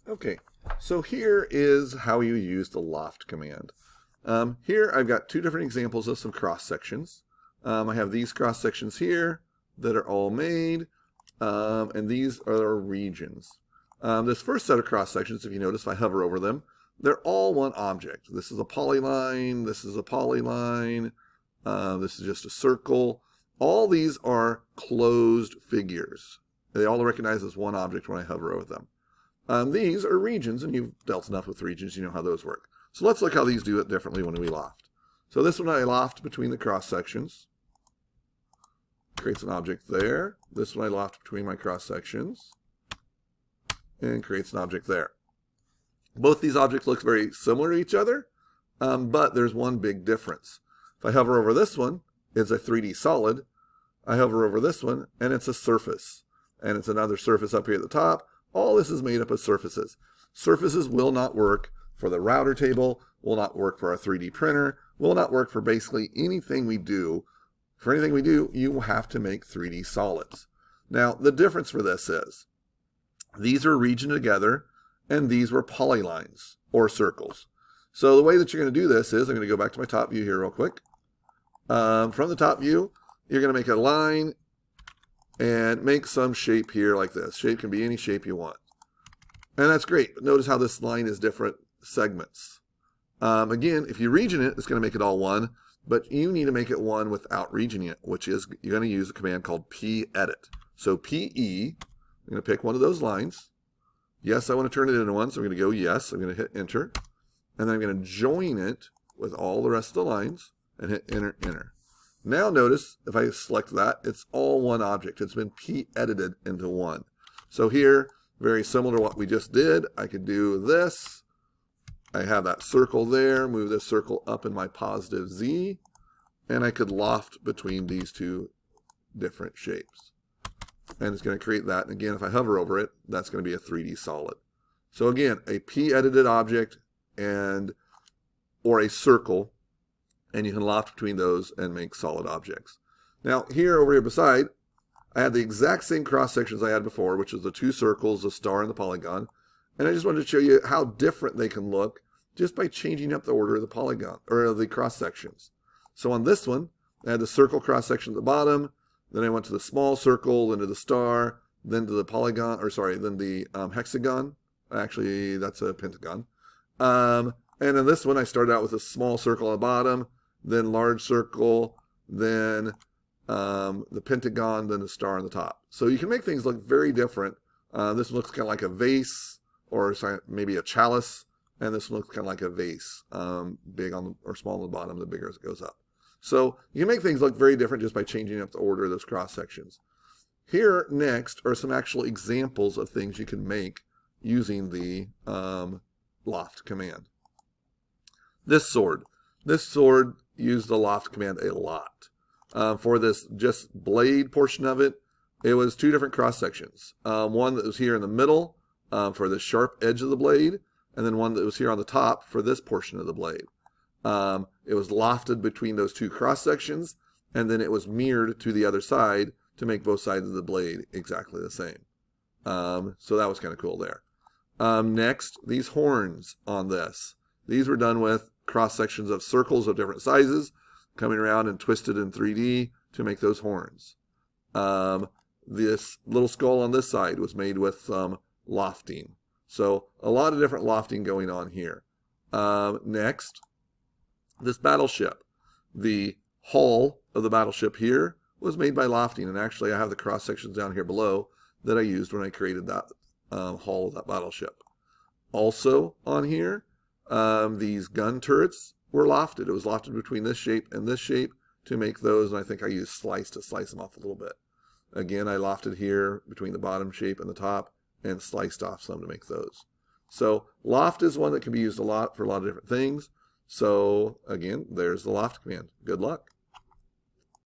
Okay, so here is how you use the Loft command. Here I've got two different examples of some cross sections. I have these cross sections here that are all made, and these are our regions. This first set of cross sections, if you notice, if I hover over them, they're all one object. This is a polyline, this is a polyline, this is just a circle. All these are closed figures. They all recognize as one object when I hover over them. These are regions, and you've dealt enough with regions, you know how those work. So let's look how these do it differently when we loft. So this one I loft between the cross sections. Creates an object there. This one I loft between my cross sections. And creates an object there. Both these objects look very similar to each other, but there's one big difference. If I hover over this one, it's a 3D solid. I hover over this one, and it's a surface. And it's another surface up here at the top. All this is made up of surfaces. Surfaces will not work for the router table, will not work for our 3D printer, will not work for basically anything we do. For anything we do, you have to make 3D solids. Now, the difference for this is, these are region together, and these were polylines, or circles. So the way that you're going to do this is, I'm going to go back to my top view here real quick. From the top view, you're going to make a line and make some shape here like this. Shape can be any shape you want. And that's great. But notice how this line is different segments. Again, if you region it, it's going to make it all one. But you need to make it one without regioning it, which is you're going to use a command called pedit. So PE, I'm going to pick one of those lines. Yes, I want to turn it into one, so I'm going to go yes. I'm going to hit enter. And then I'm going to join it with all the rest of the lines and hit enter, enter. Now notice, if I select that, it's all one object. It's been p-edited into one. So here, very similar to what we just did, I could do this. I have that circle there, move this circle up in my positive Z, and I could loft between these two different shapes. And it's going to create that. And again, if I hover over it, that's going to be a 3D solid. So again, a p-edited object or a circle, and you can loft between those and make solid objects. Now here, over here beside, I had the exact same cross sections I had before, which is the two circles, the star, and the polygon. And I just wanted to show you how different they can look just by changing up the order of the polygon, or the cross sections. So on this one, I had the circle cross section at the bottom, then I went to the small circle, then to the star, then to the polygon, or sorry, then the hexagon. Actually, that's a pentagon. And in this one, I started out with a small circle at the bottom, then large circle, then the pentagon, then the star on the top. So you can make things look very different. This one looks kind of like a vase, or maybe a chalice, and this one looks kind of like a vase, big on the, or small on the bottom, the bigger as it goes up. So you can make things look very different just by changing up the order of those cross sections. Here next are some actual examples of things you can make using the Loft command. This sword used the Loft command a lot. For this just blade portion of it, it was two different cross sections. One that was here in the middle for the sharp edge of the blade, and then one that was here on the top for this portion of the blade. It was lofted between those two cross sections, and then it was mirrored to the other side to make both sides of the blade exactly the same. So that was kind of cool there. Next, these horns on this. These were done with cross sections of circles of different sizes, coming around and twisted in 3D to make those horns. This little skull on this side was made with some lofting. So a lot of different lofting going on here. Next, this battleship. The hull of the battleship here was made by lofting, and actually I have the cross sections down here below that I used when I created that hull of that battleship. Also on here, these gun turrets were lofted. It was lofted between this shape and this shape to make those, and I think I used slice to slice them off a little bit. Again, I lofted here between the bottom shape and the top and sliced off some to make those. So loft is one that can be used a lot for a lot of different things. So again, there's the Loft command. Good luck.